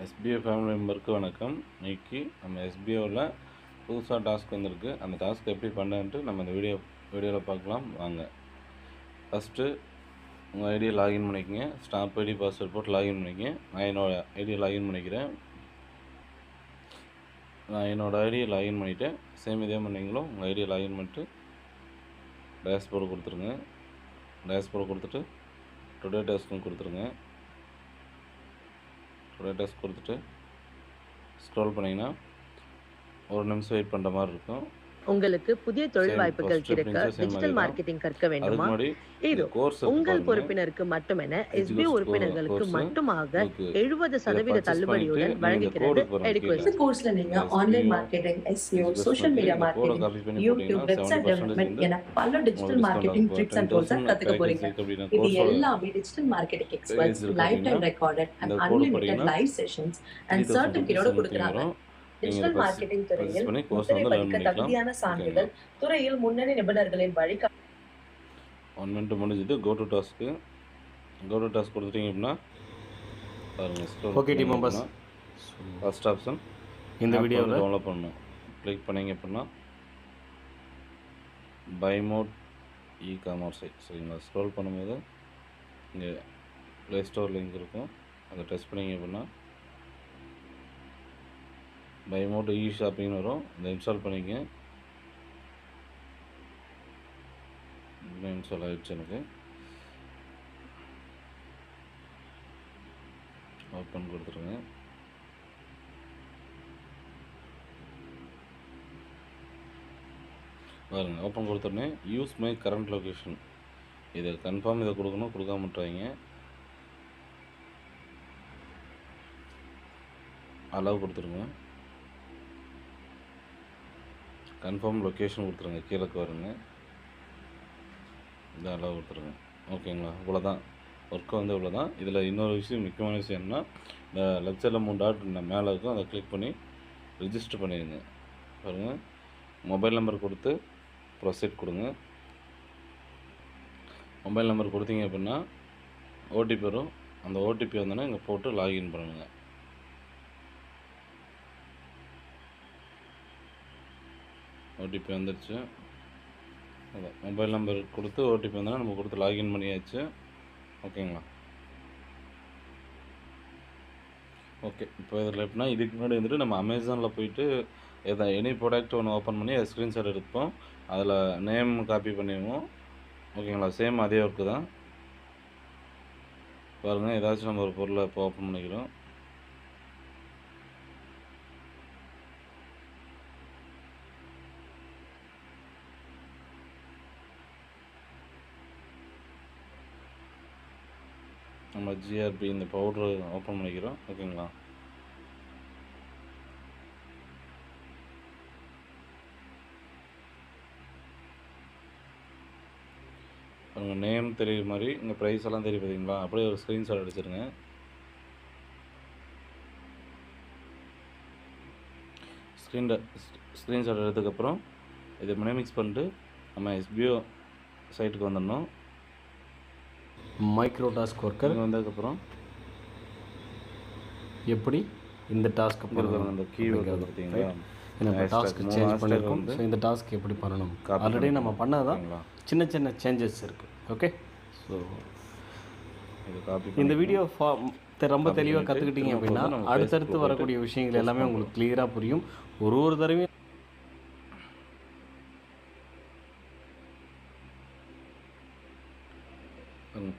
SBI family மெம்பருக்கு வணக்கம். இன்னைக்கு நம்ம எஸ்பிஐவில் புதுசாக டாஸ்க் வந்திருக்கு. அந்த டாஸ்க் எப்படி பண்ணுன்ட்டு நம்ம இந்த வீடியோவில் பார்க்கலாம் வாங்க. ஃபஸ்ட்டு உங்கள் ஐடியை லாகின் பண்ணிக்கங்க. ஸ்டாப் ஐடி பாஸ்வேர்ட் போட்டு லாகின் பண்ணிக்கங்க. நான் என்னோடய ஐடியை லாகின் பண்ணிக்கிறேன். நான் என்னோடய ஐடியை லாகின் பண்ணிவிட்டேன். சேம் இதே பண்ணிங்களோ உங்கள் ஐடியை லாகின் பண்ணிட்டு டேஷ்போர்டு கொடுத்துருங்க. டேஷ்போர்டு கொடுத்துட்டு டுடே டாஸ்க்கும் கொடுத்துருங்க. டுடே டாஸ்க் கொடுத்துட்டு ஸ்க்ரோல் பண்ணிங்கன்னா ஒரு நிமிஷம் வெயிட் பண்ணுற மாதிரி இருக்கும். உங்களுக்கு புதிய தொழில் வாய்ப்புகள் கிடைக்க டிஜிட்டல் மார்க்கெட்டிங் கற்க வேண்டுமா? இது உங்கள் பொறுப்பினருக்கு மட்டுமென எஸ்பி உறுப்பினர்களுக்கு மட்டுமாக 70% தள்ளுபடியுடன் வழங்குகிறது. இந்த கோர்ஸ்ல நீங்க online marketing, SEO, social media marketing, YouTube, website development என பல digital marketing tricks and tools கத்துக்க போறீங்க. இது எல்லாமே digital marketing experts live time recorded and unlimited live sessions and சர்டிபிகேட்டோட கொடுக்கறாங்க. டிஜிட்டல் மார்க்கெட்டிங் துறையில் முத்திரை பதிக்க தகுதியான சான்றிதழ், துறையில் முன்னணி நிபுணர்களின் வழிகாட்டு. 1 மினிட் முடிஞ்சது. கோ டு டாஸ்க் கொடுத்துட்டீங்க அப்படின்னா பாருங்கள். Okay team members, first option இந்த வீடியோவில் டவுன்லோட் பண்ணணும். கிளிக் பண்ணிங்க அப்படின்னா பை மோட் இ-காமர்ஸ் சைட். சரிங்களா? ஸ்க்ரோல் பண்ணும்போது இங்கே ப்ளே ஸ்டோர் லிங்க் இருக்கும். அதை டெஸ்ட் பண்ணிங்க அப்படின்னா பை மோட் இ ஷாப்பிங்னு வரும். இதை இன்ஸ்டால் பண்ணிங்க. இன்ஸ்டால் ஆகிடுச்சு. எனக்கு ஓப்பன் கொடுத்துருங்க. பாருங்கள், ஓப்பன் கொடுத்துருனே யூஸ் மை கரண்ட் லொக்கேஷன். இதை கன்ஃபார்ம் இதை கொடுக்கணும், கொடுக்காம விட்டுறாங்க. அலோவ் கொடுத்துருங்க. கன்ஃபார்ம் லொக்கேஷன் கொடுத்துருங்க. கீழே வருங்க. இதை அலோவ் கொடுத்துருங்க. ஓகேங்களா? இவ்வளோதான் ஒர்க்கு வந்து இவ்வளோதான். இதில் இன்னொரு விஷயம், முக்கியமான விஷயம் என்னன்னா, இந்த லெஃப்ட் சைடில் 3 டாட் மேலே இருக்கும். அதை கிளிக் பண்ணி ரிஜிஸ்டர் பண்ணிடுங்க. பாருங்கள், மொபைல் நம்பர் கொடுத்து ப்ரொசீட் கொடுங்க. மொபைல் நம்பர் கொடுத்தீங்க அப்படின்னா ஓடிபி வரும். அந்த ஓடிபி வந்தோன்னா இங்கே போட்டு லாகின் பண்ணுங்க. ஓடிபி வந்துடுச்சு. அதான் மொபைல் நம்பர் கொடுத்து ஓடிபி வந்தோன்னா நம்ம கொடுத்து லாகின் பண்ணியாச்சு. ஓகேங்களா? ஓகே, இப்போ இதில் எப்படின்னா, இதுக்கு முன்னாடி வந்துட்டு நம்ம அமேசானில் போயிட்டு எனி ப்ராடக்ட் ஒன்று ஓப்பன் பண்ணி அதை ஸ்க்ரீன்ஷாட் எடுப்போம். அதில் நேம் காப்பி பண்ணிடுவோம். ஓகேங்களா? சேம் அதே ஒர்க்கு தான். பாருங்கள், ஏதாச்சும் நம்ம ஒரு பொருளை இப்போ ஓப்பன் பண்ணிக்கிறோம். நம்ம ஜிஆர்பி இந்த பவுட்ரு ஓப்பன் பண்ணிக்கிறோம். ஓகேங்களா? உங்கள் நேம் தெரியுற மாதிரி இங்கே ப்ரைஸ் எல்லாம் தெரியும் பார்த்தீங்களா? அப்படியே ஒரு ஸ்க்ரீன்ஷாட் அடிச்சிருங்க. ஸ்க்ரீன்ஷாட் எடுத்ததுக்கப்புறம் இதை மிக்ஸ் பண்ணிட்டு நம்ம எஸ்பிஓ சைட்டுக்கு வந்துடணும். மைக்ரோ டாஸ்க் ஒர்க்கர் வந்ததுக்கப்புறம் எப்படி இந்த டாஸ்க் பண்ணுறது, அந்த கீவேர்டு பார்த்தீங்களா? நம்ம டாஸ்க் சேஞ்ச் பண்ணியிருக்கோம். ஸோ இந்த டாஸ்க் எப்படி பண்ணணும் ஆல்ரெடி நம்ம பண்ணதான். சின்ன சின்ன சேஞ்சஸ் இருக்குது. ஓகே, ஸோ இது காப்பி. இந்த வீடியோ ரொம்ப தெளிவாக கற்றுக்கிட்டீங்க அப்படின்னா அடுத்தடுத்து வரக்கூடிய விஷயங்கள் எல்லாமே உங்களுக்கு கிளியராக புரியும். ஒரு தடவையும்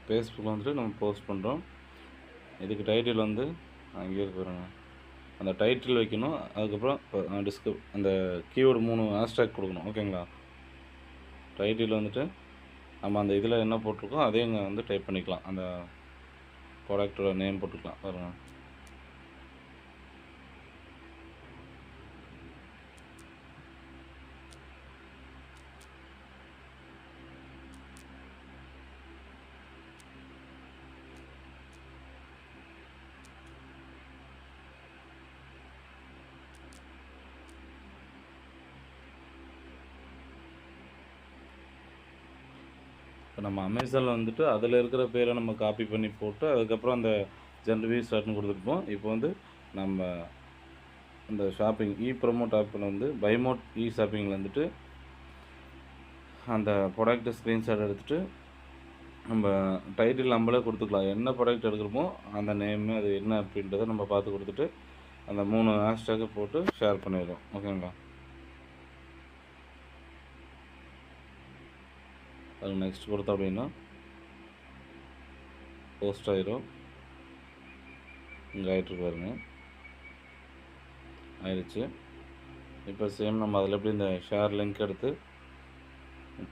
ஃபேஸ்புக்கில் வந்துட்டு நம்ம போஸ்ட் பண்ணுறோம். இதுக்கு டைட்டில் வந்து அங்கேயே இருக்கிறாங்க. அந்த டைட்டில் வைக்கணும். அதுக்கப்புறம் அந்த கீவேர்டு 3 ஹேஷ்டேக் கொடுக்கணும். ஓகேங்களா? டைட்டில் வந்துட்டு நம்ம அந்த இதில் என்ன போட்டிருக்கோம் அதே இங்கே வந்து டைப் பண்ணிக்கலாம். அந்த ப்ராடக்டோட நேம் போட்டுக்கலாம். பாருங்கள், இப்போ நம்ம அமேசானில் வந்துட்டு அதில் இருக்கிற பேரை நம்ம காப்பி பண்ணி போட்டு அதுக்கப்புறம் அந்த ஜென்ரல் ஸ்டார்ட்னு கொடுத்துருப்போம். இப்போ வந்து நம்ம இந்த ஷாப்பிங் ப்ரோமோட் ஆப்பில் வந்து பைமோட் ஷாப்பிங்கில் வந்துட்டு அந்த ப்ராடக்ட்டை ஸ்க்ரீன்ஷாட் எடுத்துகிட்டு நம்ம டைட்டில் நம்மளே கொடுத்துக்கலாம். என்ன ப்ராடக்ட் எடுக்கிறோமோ அந்த நேமு அது என்ன அப்படின்றத நம்ம பார்த்து கொடுத்துட்டு அந்த 3 ஹேஷ்டேக்கை போட்டு ஷேர் பண்ணிடுறோம். ஓகேங்களா? அது நெக்ஸ்ட் கொடுத்தோம் அப்படின்னா போஸ்ட் ஆயிரும். இங்கே ஆகிட்டு பாருங்க, ஆயிடுச்சு. இப்போ சேம் நம்ம அதில் எப்படி இந்த ஷேர் லிங்க் எடுத்து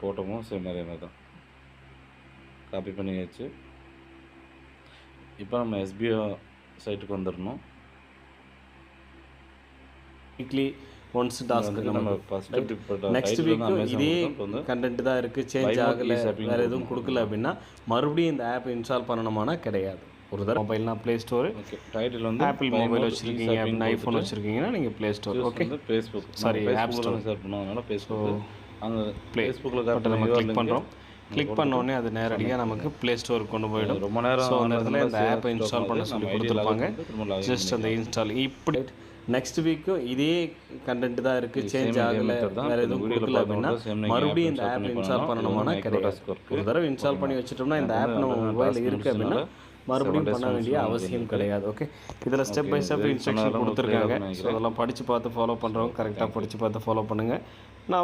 போட்டோமோ சேம் அதே மாதிரி தான் காப்பி பண்ணியாச்சு. இப்போ நம்ம எஸ்பிஓ சைட்டுக்கு வந்துடணும். வீக்லி ஒன்ஸ் டாஸ்க் நம்ம நெக்ஸ்ட் வீக் இதே கண்டென்ட் தான் இருக்குது, சேஞ்ச் ஆகலை, வேறு எதுவும் கொடுக்கல அப்படின்னா மறுபடியும் இந்த ஆப் இன்ஸ்டால் பண்ணணுமானா கிடையாது. ஒரு தடவை மொபைல்னா ப்ளே ஸ்டோர், டைட்டில் வந்து ஆப்பிள் மொபைல் வச்சுருக்கீங்க அப்படின்னா ஐஃபோன் வச்சுருக்கீங்கன்னா நீங்கள் play store, okay Facebook sorry app store share பண்ணுவோம். ஃபேஸ்புக் அங்கே ஃபேஸ்புக்கில் நம்ம கிளிக் பண்ணுறோம். கிளிக் பண்ணோடனே அது நேரடியாக நமக்கு ப்ளே ஸ்டோருக்கு கொண்டு போயிடும். ரொம்ப நேரம் ஸோ அந்த இடத்துல இந்த ஆப்பை இன்ஸ்டால் பண்ண சொல்லி கொடுத்துருப்பாங்க. ஜஸ்ட் அந்த இன்ஸ்டால் இப்படி நெக்ஸ்ட் வீக்கும் இதே கண்டென்ட் தான் இருக்குது, சேஞ்ச் ஆகலை, வேறு எதுவும் கொடுக்கல அப்படின்னா மறுபடியும் இந்த ஆப் இன்ஸ்டால் பண்ணணுமானா கிடையாது. ஒரு தடவை இன்ஸ்டால் பண்ணி வச்சுட்டோம்னா இந்த ஆப் நம்ம மொபைலில் இருக்குது அப்படின்னா மறுபடியும் பண்ண வேண்டிய அவசியம் கிடையாது. ஓகே, இதில் ஸ்டெப் பை ஸ்டெப் இன்ஸ்ட்ரக்ஷன் கொடுத்துருக்காங்க. ஸோ அதெல்லாம் படித்து பார்த்து ஃபாலோ பண்ணுறவங்க கரெக்டாக படித்து பார்த்து ஃபாலோ பண்ணுங்கள்.